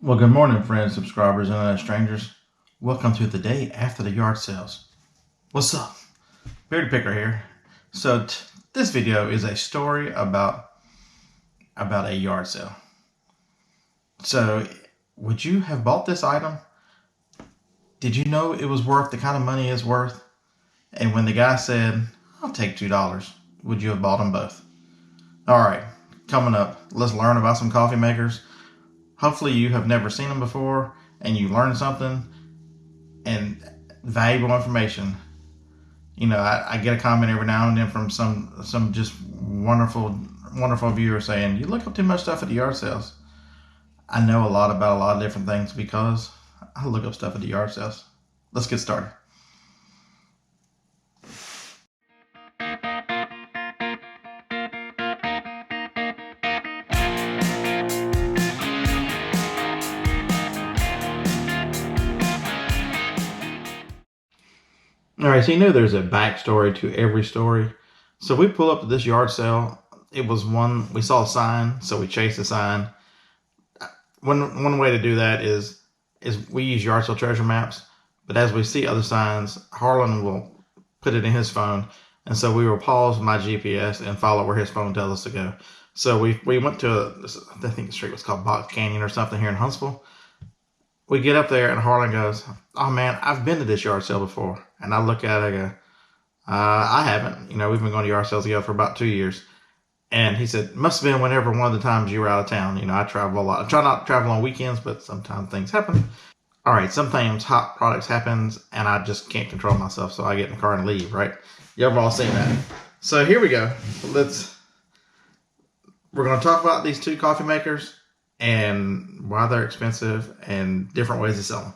Well, good morning, friends, subscribers, and strangers. Welcome to the day after the yard sales. What's up? Bearded Picker here. So this video is a story about a yard sale. So, would you have bought this item? Did you know it was worth the kind of money it's worth? And when the guy said, "I'll take $2," would you have bought them both? All right, coming up, let's learn about some coffee makers. Hopefully you have never seen them before and you learned something and valuable information. You know, I get a comment every now and then from some just wonderful viewer saying, "You look up too much stuff at the yard sales." I know a lot about a lot of different things because I look up stuff at the yard sales. Let's get started. All right, so you know there's a backstory to every story. So we pull up to this yard sale. It was one, we saw a sign, so we chased the sign. One way to do that is we use yard sale treasure maps, but as we see other signs, Harlan will put it in his phone, and so we will pause my GPS and follow where his phone tells us to go. So we went to, I think the street was called Box Canyon or something here in Huntsville. We get up there and Harlan goes, "Oh man, I've been to this yard sale before." And I look at it, I go, I haven't. You know, we've been going to yard sales together for about 2 years. And he said, "Must have been whenever one of the times you were out of town." You know, I travel a lot. I try not to travel on weekends, but sometimes things happen. All right, sometimes hot products happens and I just can't control myself. So I get in the car and leave, right? You've all seen that. So here we go. We're going to talk about these two coffee makers and why they're expensive and different ways to sell them.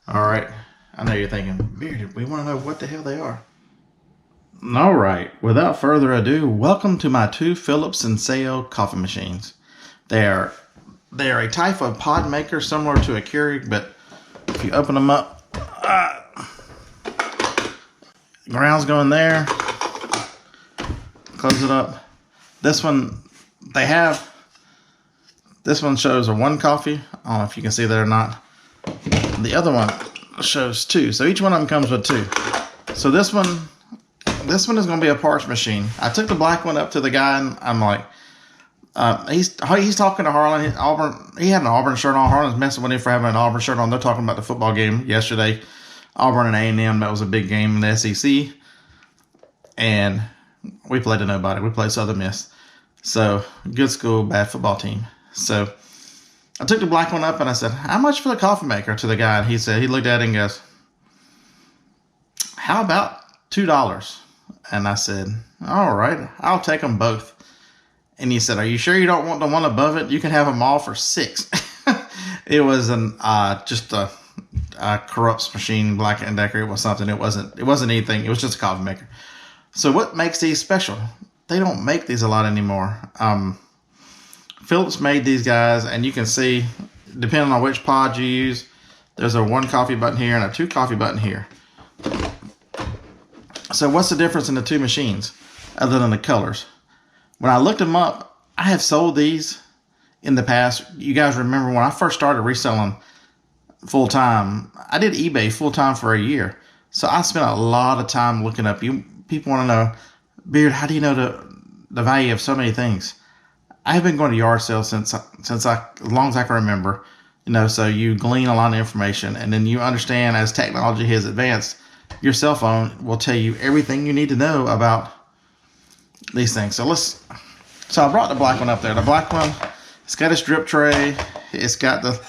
All right. I know you're thinking, "Bearded, we want to know what the hell they are." All right. Without further ado, welcome to my two Phillips & Sale coffee machines. They are a type of pod maker similar to a Keurig, but if you open them up, grounds go in there. Close it up. This one shows a one coffee. I don't know if you can see that or not. The other one shows two. So each one of them comes with two. So this one is going to be a parts machine. I took the black one up to the guy and I'm like, he's talking to Harlan. He had an Auburn shirt on. Harlan's messing with him for having an Auburn shirt on. They're talking about the football game yesterday. Auburn and A&M. That was a big game in the SEC. And we played to nobody. We played Southern Miss. So good school, bad football team. So I took the black one up and I said, "How much for the coffee maker?" to the guy. And he looked at it and goes, "How about $2?" And I said, "All right, I'll take them both." And he said, "Are you sure you don't want the one above it? You can have them all for $6." It was just a Corrupts machine, Black & Decker. It was something. It wasn't anything. It was just a coffee maker. So what makes these special? They don't make these a lot anymore. Phillips made these guys, and you can see, depending on which pod you use, there's a one coffee button here and a two coffee button here. So what's the difference in the two machines other than the colors? When I looked them up, I have sold these in the past. You guys remember when I first started reselling full time, I did eBay full time for a year. So I spent a lot of time looking up. People want to know, "Beard, how do you know the value of so many things?" I've been going to yard sales since as long as I can remember. You know, so you glean a lot of information, and then you understand as technology has advanced, your cell phone will tell you everything you need to know about these things. So I brought the black one up there. The black one, it's got its drip tray. It's got the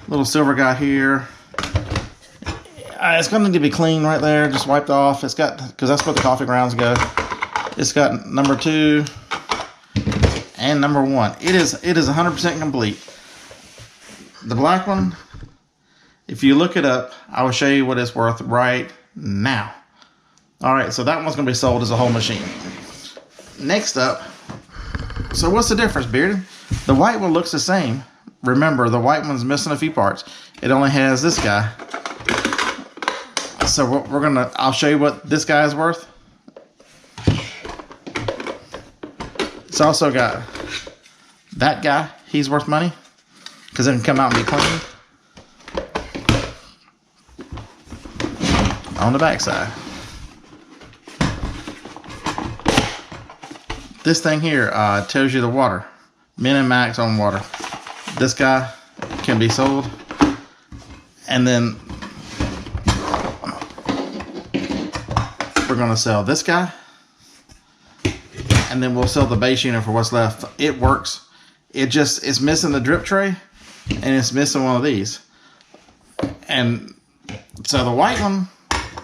little silver guy here. It's going to need to be clean right there, just wiped off. It's got, because that's where the coffee grounds go. It's got number 2 and number 1. It is 100% complete. The black one, if you look it up, I will show you what it's worth right now. All right, so that one's going to be sold as a whole machine. Next up, so what's the difference, Bearded? The white one looks the same. Remember, the white one's missing a few parts. It only has this guy. So I'll show you what this guy is worth. It's also got that guy. He's worth money. because it can come out and be clean. On the back side. This thing here tells you the water. Min and max on water. This guy can be sold. And then we're going to sell this guy. And then we'll sell the base unit for what's left. It works. It's missing the drip tray. And it's missing one of these. And so the white one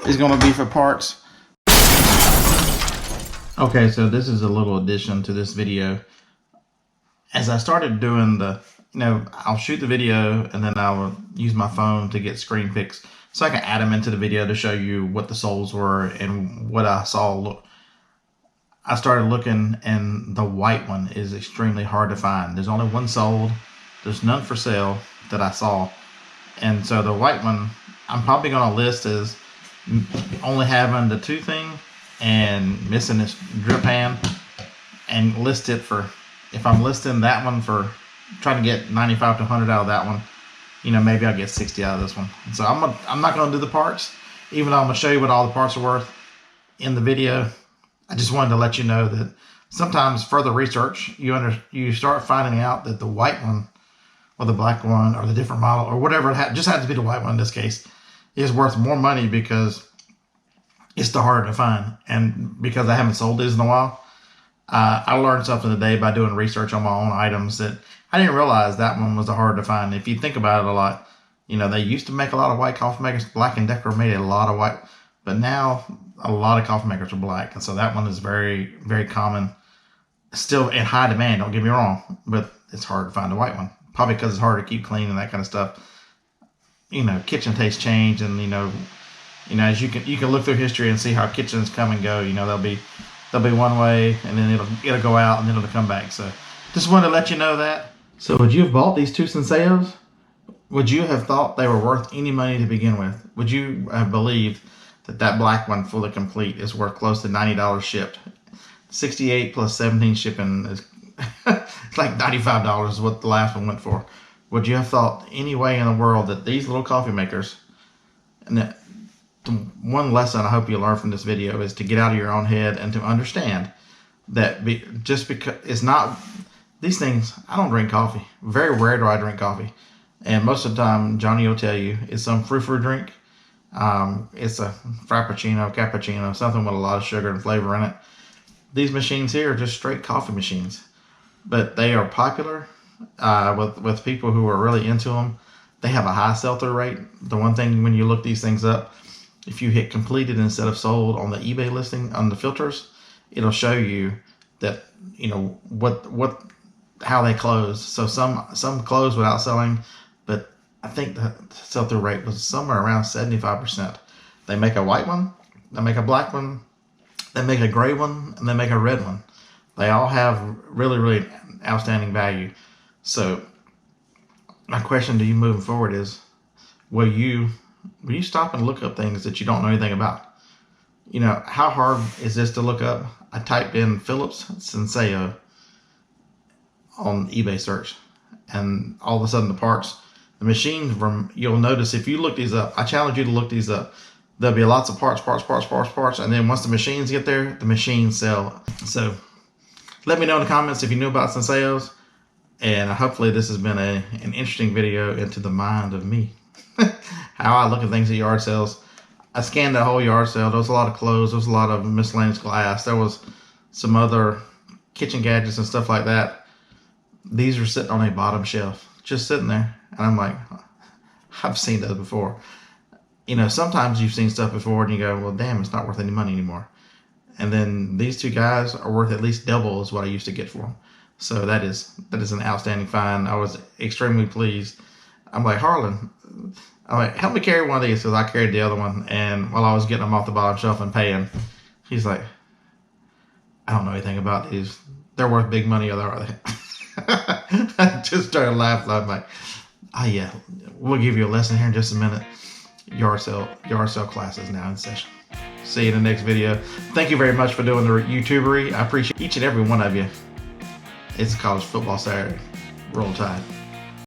is going to be for parts. Okay, so this is a little addition to this video. As I started doing I'll shoot the video and then I'll use my phone to get screen pics so I can add them into the video to show you what the soles were and what I saw. I started looking, and the white one is extremely hard to find. There's only one sold. There's none for sale that I saw. And so the white one, I'm probably going to list as only having the two thing and missing this drip hand, and list it for, if I'm listing that one for trying to get 95 to 100 out of that one, maybe I'll get 60 out of this one. So I'm not going to do the parts, even though I'm going to show you what all the parts are worth in the video. I just wanted to let you know that sometimes further research, you start finding out that the white one or the black one or the different model or whatever, just has to be the white one in this case, is worth more money because it's the harder to find. And because I haven't sold these in a while, I learned something today by doing research on my own items that I didn't realize that one was the harder to find. If you think about it a lot, they used to make a lot of white coffee makers. Black & Decker made a lot of white, but now a lot of coffee makers are black. And so that one is very, very common. Still in high demand, don't get me wrong, but it's hard to find a white one. Probably because it's hard to keep clean and that kind of stuff. Kitchen tastes change, and as you can look through history and see how kitchens come and go. They'll be one way, and then it'll go out, and then it'll come back. So just wanted to let you know that. So would you have bought these two Senseos? Would you have thought they were worth any money to begin with? Would you have believed that black one fully complete is worth close to $90 shipped? 68 plus 17 shipping is it's like $95 is what the last one went for. Would you have thought any way in the world that these little coffee makers, and the one lesson I hope you learn from this video is to get out of your own head and to understand that just because it's not, these things, I don't drink coffee. Very rare do I drink coffee. And most of the time, Johnny will tell you, it's some frou-frou drink. It's a frappuccino, cappuccino, something with a lot of sugar and flavor in it. These machines here are just straight coffee machines. But they are popular with people who are really into them. They have a high sell-through rate. The one thing when you look these things up, if you hit completed instead of sold on the eBay listing on the filters, it'll show you that how they close. So some close without selling, but I think the sell-through rate was somewhere around 75%. They make a white one, they make a black one, they make a gray one, and they make a red one. They all have really, really outstanding value. So my question to you moving forward is, will you stop and look up things that you don't know anything about? How hard is this to look up? I typed in Philips Senseo on eBay search, and all of a sudden the machines you'll notice if you look these up, I challenge you to look these up. There'll be lots of parts, and then once the machines get there, the machines sell. So let me know in the comments if you knew about Senseos, and hopefully this has been an interesting video into the mind of me. How I look at things at yard sales. I scanned that whole yard sale. There was a lot of clothes. There was a lot of miscellaneous glass. There was some other kitchen gadgets and stuff like that. These are sitting on a bottom shelf, just sitting there. And I'm like, I've seen those before. Sometimes you've seen stuff before and you go, well, damn, it's not worth any money anymore. And then these two guys are worth at least double as what I used to get for them. So that is an outstanding find. I was extremely pleased. I'm like, Harlan, help me carry one of these, because I carried the other one. And while I was getting them off the bottom shelf and paying, he's like, I don't know anything about these. They're worth big money, or are they? I just started laughing. I'm like, oh yeah, we'll give you a lesson here in just a minute. Yard sale class is now in session. See you in the next video. Thank you very much for doing the YouTubery. I appreciate each and every one of you. It's college football Saturday. Roll Tide.